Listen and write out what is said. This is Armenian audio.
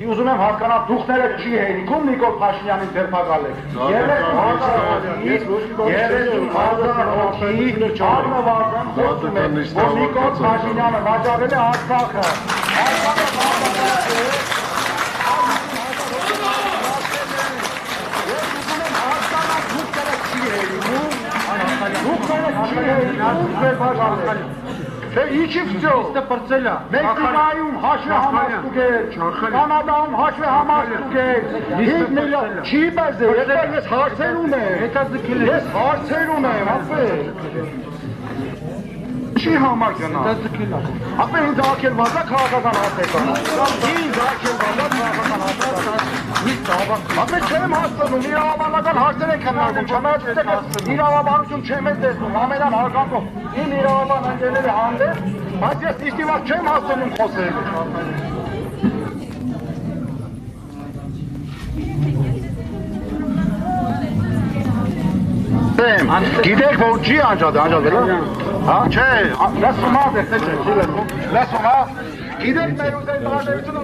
ուզում եմ հասկանալ դուքները չի հերիքում Նիկոլ Փաշինյանին ձերբակալ եք։ 30,000 հոգի առնվազն խոսում է, որ Նիկոլ Փաշինյանը վաճառել է Արցախը։ Չէ, ինչի վսյո, Մեքսիկայում հաշվի համար ստուգել, Կանադայում հաշվի համար ստուգել, 5 միլիոն, չի բերձ է, ես հարցեր ունեմ, ապեր, չի համար գնա, ապեր ինձ ակելված է քաղաքական հասեկան, ինձ ակելված է քաղաքական հասեկան, ապեր չեմ հասցնում, իրավաբանական հարցեր եք հնարվում, իրավաբանություն չեմ է տեսնում, ամենան հարգանքով, իմ իրավաբան ընկերների հանդեպ, բայց ես իստիվակ չեմ հասցնում խոսել։ Գիտեք, որ չի անջատել, հա, չէ, լսում ա, դեսնե չէ, չի լսում, լսում ա, գիտեք մեր ուզել տարատերությունը